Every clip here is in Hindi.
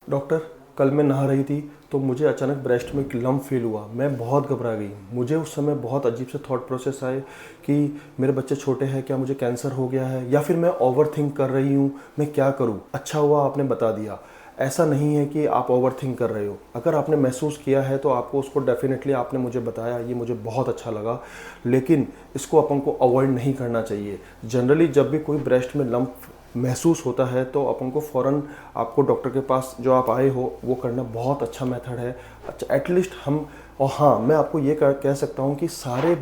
डॉक्टर, कल मैं नहा रही थी तो मुझे अचानक ब्रेस्ट में एक लम्प फील हुआ। मैं बहुत घबरा गई। मुझे उस समय बहुत अजीब से थॉट प्रोसेस आए कि मेरे बच्चे छोटे हैं, क्या मुझे कैंसर हो गया है, या फिर मैं ओवर थिंक कर रही हूँ, मैं क्या करूँ। अच्छा हुआ आपने बता दिया। ऐसा नहीं है कि आप ओवर थिंक कर रहे हो। अगर आपने महसूस किया है तो आपको उसको डेफिनेटली आपने मुझे बताया, ये मुझे बहुत अच्छा लगा। लेकिन इसको अपन को अवॉइड नहीं करना चाहिए। जनरली जब भी कोई ब्रेस्ट में लम्प महसूस होता है तो अपन को फ़ौरन आपको डॉक्टर के पास जो आप आए हो वो करना बहुत अच्छा मेथड है। अच्छा, एटलीस्ट हम, और हाँ, मैं आपको ये कह सकता हूँ कि सारे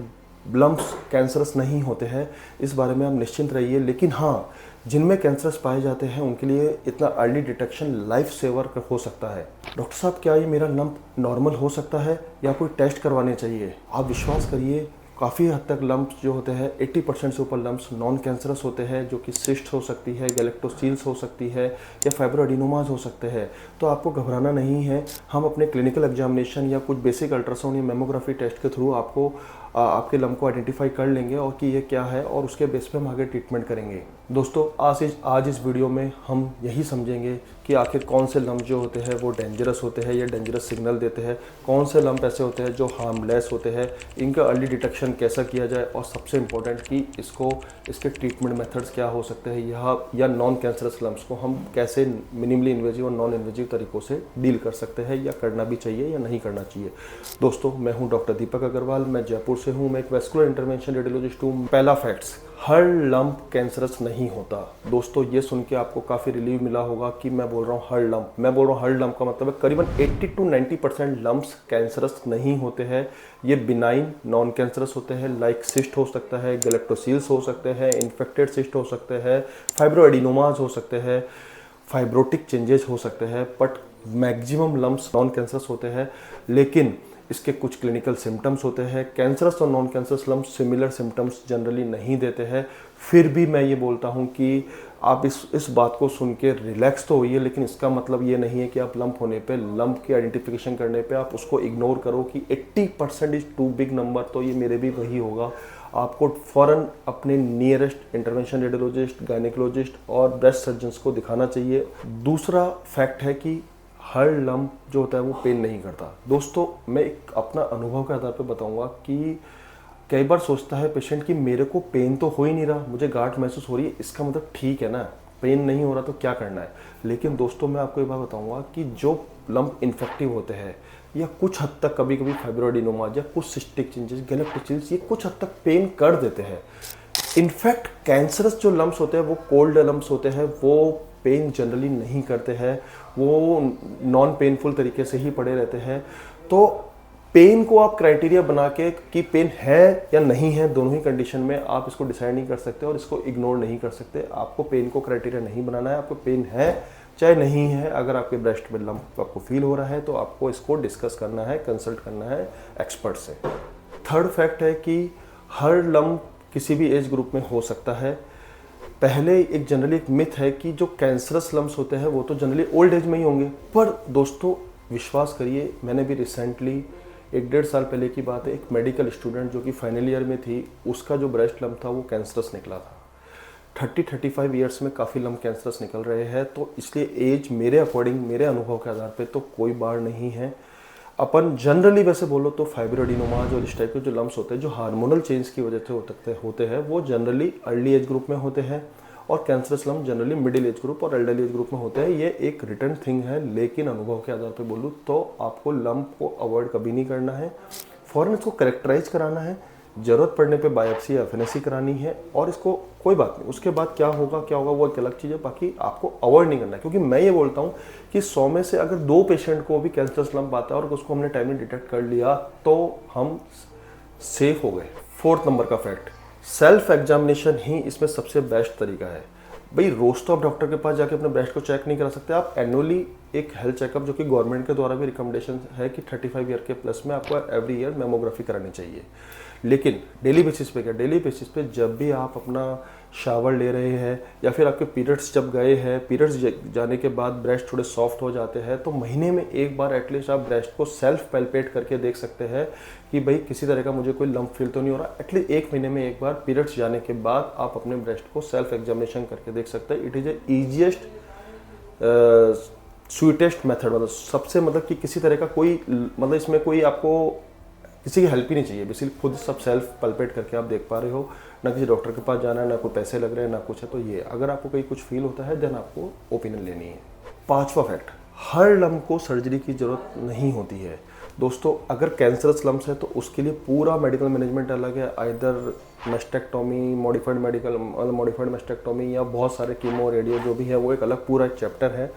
लम्प्स कैंसरस नहीं होते हैं, इस बारे में आप निश्चिंत रहिए। लेकिन हाँ, जिनमें कैंसरस पाए जाते हैं उनके लिए इतना अर्ली डिटेक्शन लाइफ सेवर हो सकता है। डॉक्टर साहब, क्या ये मेरा लम्प नॉर्मल हो सकता है या कोई टेस्ट करवाने चाहिए? आप विश्वास करिए, काफ़ी हद तक लम्प्स जो होते हैं 80% से ऊपर लम्प्स नॉन कैंसरस होते हैं, जो कि सिस्ट हो सकती है, गैलेक्टोसील्स हो सकती है, या फाइब्रोएडिनोमास हो सकते हैं। तो आपको घबराना नहीं है। हम अपने क्लिनिकल एग्जामिनेशन या कुछ बेसिक अल्ट्रासाउंड या मेमोग्राफी टेस्ट के थ्रू आपको आपके लम्प को आइडेंटिफाई कर लेंगे और कि ये क्या है, और उसके बेस पे हम आगे ट्रीटमेंट करेंगे। दोस्तों, आज इस वीडियो में हम यही समझेंगे कि आखिर कौन से लम्प जो होते हैं वो डेंजरस होते हैं या डेंजरस सिग्नल देते हैं, कौन से लम्प ऐसे होते हैं जो हार्मलेस होते हैं, इनका अर्ली डिटेक्शन कैसा किया जाए, और सबसे इम्पोर्टेंट कि इसके ट्रीटमेंट मेथड्स क्या हो सकते हैं, या नॉन कैंसरस लम्प्स को हम कैसे मिनिमली इन्वेजिव और नॉन इन्वेजिव तरीक़ों से डील कर सकते हैं, या करना भी चाहिए या नहीं करना चाहिए। दोस्तों, मैं हूँ डॉक्टर दीपक अग्रवाल, मैं जयपुर से हूँ, मैं एक वेस्कुलर इंटरवेंशन रेडियोलॉजिस्ट हूँ। पहला फैक्ट्स, हर लंप कैंसरस नहीं होता। दोस्तों, ये सुन के आपको काफ़ी रिलीव मिला होगा कि मैं बोल रहा हूँ हर लंप। मैं बोल रहा हूँ हर लंप का मतलब है करीबन 80 to 90% लंप्स कैंसरस नहीं होते हैं। ये बिनाइन नॉन कैंसरस होते हैं, लाइक सिस्ट हो सकता है, गैलेक्टोसील्स हो सकते हैं, इन्फेक्टेड सिस्ट हो सकते हैं, फाइब्रोएडिनोमास हो सकते हैं, फाइब्रोटिक चेंजेस हो सकते हैं, but maximum lumps non cancerous होते हैं। लेकिन इसके कुछ क्लिनिकल सिम्टम्स होते हैं। कैंसरस और non cancerous lumps similar symptoms generally नहीं देते हैं। फिर भी मैं ये बोलता हूँ कि आप इस बात को सुन के रिलैक्स तो होइए, लेकिन इसका मतलब ये नहीं है कि आप लंप होने पे, लंप की आइडेंटिफिकेशन करने पे आप उसको इग्नोर करो कि 80% इज टू बिग नंबर, तो ये मेरे भी वही होगा। आपको फ़ौरन अपने नियरेस्ट इंटरवेंशन रेडियोलॉजिस्ट, गायनेकोलॉजिस्ट और ब्रेस्ट सर्जन्स को दिखाना चाहिए। दूसरा फैक्ट है कि हर लम्प जो होता है वो पेन नहीं करता। दोस्तों, मैं एक अपना अनुभव के आधार पर बताऊंगा कि कई बार सोचता है पेशेंट कि मेरे को पेन तो हो ही नहीं रहा, मुझे गांठ महसूस हो रही है, इसका मतलब ठीक है ना, पेन नहीं हो रहा तो क्या करना है। लेकिन दोस्तों, मैं आपको एक बात बताऊंगा कि जो लम्प इन्फेक्टिव होते हैं, या कुछ हद तक कभी कभी फाइब्रोएडिनोमा या कुछ सिस्टिक चेंजेस, गैलेक्टोसील्स, ये कुछ हद तक पेन कर देते हैं। इनफैक्ट कैंसरस जो लम्प्स होते हैं वो कोल्ड लम्प्स होते हैं, वो पेन जनरली नहीं करते हैं, वो नॉन पेनफुल तरीके से ही पड़े रहते हैं। तो पेन को आप क्राइटेरिया बना के कि पेन है या नहीं है, दोनों ही कंडीशन में आप इसको डिसाइड नहीं कर सकते और इसको इग्नोर नहीं कर सकते। आपको पेन को क्राइटेरिया नहीं बनाना है। आपको पेन है चाहे नहीं है, अगर आपके ब्रेस्ट में लम्प आपको फील हो रहा है तो आपको इसको डिस्कस करना है, कंसल्ट करना है एक्सपर्ट से। थर्ड फैक्ट है कि हर लम्प किसी भी एज ग्रुप में हो सकता है। पहले एक जनरली एक मिथ है कि जो कैंसरस लम्प्स होते हैं वो तो जनरली ओल्ड एज में ही होंगे, पर दोस्तों विश्वास करिए, मैंने भी रिसेंटली 1-1.5 साल पहले की बात है, एक मेडिकल स्टूडेंट जो कि फाइनल ईयर में थी, उसका जो ब्रेस्ट लम्प था वो कैंसरस निकला था। 30-35 ईयर्स में काफ़ी लम्प कैंसरस निकल रहे हैं, तो इसलिए एज मेरे अकॉर्डिंग, मेरे अनुभव के आधार पे तो कोई बार नहीं है। अपन जनरली वैसे बोलो तो फाइब्रोएडिनोमास और इस टाइप के जो लम्प्स होते हैं जो हार्मोनल चेंज की वजह से होते हैं, वो जनरली अर्ली एज ग्रुप में होते हैं, और cancerous lump generally middle age group और एल्डरली एज ग्रुप में होते हैं। ये एक रिटर्न थिंग है, लेकिन अनुभव के आधार पे बोलूँ तो आपको लम्प को अवॉइड कभी नहीं करना है। फ़ौरन इसको करेक्टराइज कराना है, ज़रूरत पड़ने पे बायोप्सी या एफएनएसी करानी है, और इसको कोई बात नहीं, उसके बाद क्या होगा वो एक अलग चीज़ है। बाकी आपको अवॉइड नहीं करना है, क्योंकि मैं ये बोलता हूँ कि 100 में से अगर 2 पेशेंट को भी कैंसरस लम्प आता है और उसको हमने टाइमली डिटेक्ट कर लिया तो हम सेफ हो गए। 4th नंबर का फैक्ट, सेल्फ एग्जामिनेशन ही इसमें सबसे बेस्ट तरीका है। भाई, रोज तो आप डॉक्टर के पास जाके अपने ब्रेस्ट को चेक नहीं करा सकते। आप एनुअली एक हेल्थ चेकअप, जो कि गवर्नमेंट के द्वारा भी रिकमेंडेशन है कि 35 ईयर के प्लस में आपको एवरी ईयर मेमोग्राफी करानी चाहिए। लेकिन डेली बेसिस पे क्या, डेली बेसिस पे जब भी आप अपना शावर ले रहे हैं या फिर आपके पीरियड्स जब गए हैं, पीरियड्स जाने के बाद ब्रेस्ट थोड़े सॉफ्ट हो जाते हैं, तो महीने में एक बार एटलीस्ट आप ब्रेस्ट को सेल्फ पैल्पेट करके देख सकते हैं कि भाई किसी तरह का मुझे कोई लंप फील तो नहीं हो रहा। एटलीस्ट 1 महीने में एक बार पीरियड्स जाने के बाद आप अपने ब्रेस्ट को सेल्फ एग्जामिनेशन करके देख सकते हैं। It is a easiest sweetest method, मतलब सबसे, मतलब कि किसी तरह का कोई, मतलब इसमें कोई आपको किसी की हेल्प ही नहीं चाहिए, बेसिकली खुद सब सेल्फ पल्पेट करके आप देख पा रहे हो, ना किसी डॉक्टर के पास जाना है, ना कोई पैसे लग रहे हैं, ना कुछ है। तो ये अगर आपको कहीं कुछ फील होता है देन आपको ओपिनियन लेनी है। पांचवा फैक्ट, हर लम्ब को सर्जरी की ज़रूरत नहीं होती है दोस्तों। अगर कैंसरस लम्स है तो उसके लिए पूरा मेडिकल मैनेजमेंट अलग है, आइदर मेस्टेक्टोमी, मॉडिफाइड मेस्टेक्टोमी, या बहुत सारे कीमो रेडियो जो भी है वो एक अलग पूरा चैप्टर है।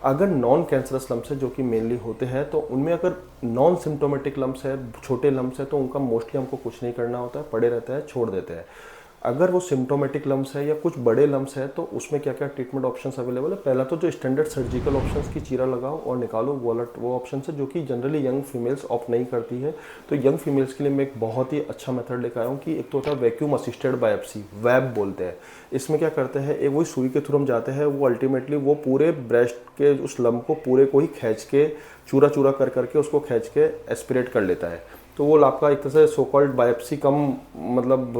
अगर नॉन कैंसरस लम्स है जो कि मेनली होते हैं, तो उनमें अगर नॉन सिम्टोमेटिक लम्स है, छोटे लम्स है, तो उनका मोस्टली हमको कुछ नहीं करना होता है, पड़े रहता है, छोड़ देते हैं। अगर वो सिम्टोमेटिक लम्स है या कुछ बड़े लम्स है तो उसमें क्या क्या ट्रीटमेंट ऑप्शंस अवेलेबल है। पहला तो जो स्टैंडर्ड सर्जिकल ऑप्शंस की चीरा लगाओ और निकालो, वो ऑप्शन है जो कि जनरली यंग फीमेल्स ऑप्ट नहीं करती है। तो यंग फीमेल्स के लिए मैं एक बहुत ही अच्छा मेथड लेकर आया हूँ कि एक तो होता है वैक्यूम असिस्टेड बायोप्सी, वैब बोलते हैं। इसमें क्या करते हैं, एक वही सुई के थ्रू हम जाते हैं, वो अल्टीमेटली वो पूरे ब्रेस्ट के उस लम्ब को पूरे को ही खींच के चूरा चूरा कर करके उसको खींच के एस्पिरेट कर लेता है। तो वो आपका एक तरह से सो कॉल्ड बायोप्सी कम मतलब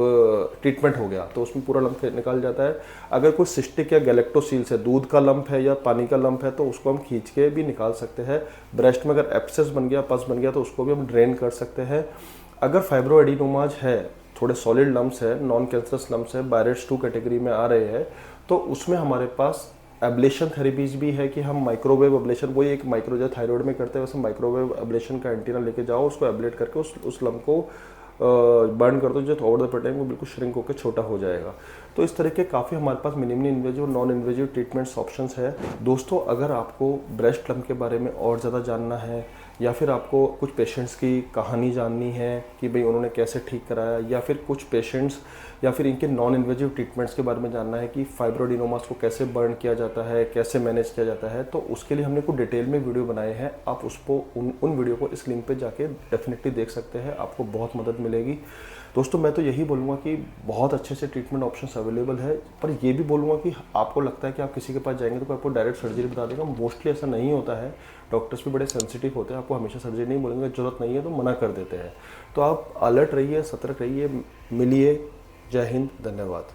ट्रीटमेंट हो गया, तो उसमें पूरा लंप निकाल जाता है। अगर कोई सिस्टिक या गैलेक्टोसील्स है, दूध का लंप है या पानी का लंप है, तो उसको हम खींच के भी निकाल सकते हैं। ब्रेस्ट में अगर एब्सेस बन गया, पस बन गया, तो उसको भी हम ड्रेन कर सकते हैं। अगर फाइब्रोएडिनोमाज है, थोड़े सॉलिड लम्स है, नॉन कैंसरस लम्स है, बायरेट्स 2 कैटेगरी में आ रहे हैं, तो उसमें हमारे पास एब्लेशन थेरेपीज भी है कि हम माइक्रोवेव एब्लेशन, वही एक माइक्रो जो थायराइड में करते हैं वैसे माइक्रोवेव एब्लेशन का एंटीना लेके जाओ, उसको एब्लेट करके उस लम्ब को बर्न कर दो, जो ओवर द टाइम वो बिल्कुल श्रिंक होकर छोटा हो जाएगा। तो इस तरह के काफ़ी हमारे पास minimally invasive, non invasive treatments options है दोस्तों। अगर आपको ब्रेस्ट लम्ब के बारे में और ज़्यादा जानना है, या फिर आपको कुछ पेशेंट्स की कहानी जाननी है कि भाई उन्होंने कैसे ठीक कराया, या फिर कुछ पेशेंट्स या फिर इनके नॉन इन्वेजिव ट्रीटमेंट्स के बारे में जानना है कि फाइब्रोएडिनोमास को कैसे बर्न किया जाता है, कैसे मैनेज किया जाता है, तो उसके लिए हमने कुछ डिटेल में वीडियो बनाए हैं। आप उसको उन वीडियो को इस लिंक पे जाके डेफिनेटली देख सकते हैं, आपको बहुत मदद मिलेगी। दोस्तों मैं तो यही बोलूँगा कि बहुत अच्छे से ट्रीटमेंट ऑप्शंस अवेलेबल है, पर ये भी बोलूँगा कि आपको लगता है कि आप किसी के पास जाएंगे तो कोई आपको डायरेक्ट सर्जरी बता देगा, मोस्टली ऐसा नहीं होता है। डॉक्टर्स भी बड़े सेंसिटिव होते हैं, आपको हमेशा सर्जरी नहीं बोलेंगे, जरूरत नहीं है तो मना कर देते हैं। तो आप अलर्ट रहिए, सतर्क रहिए, मिलिए। जय हिंद, धन्यवाद।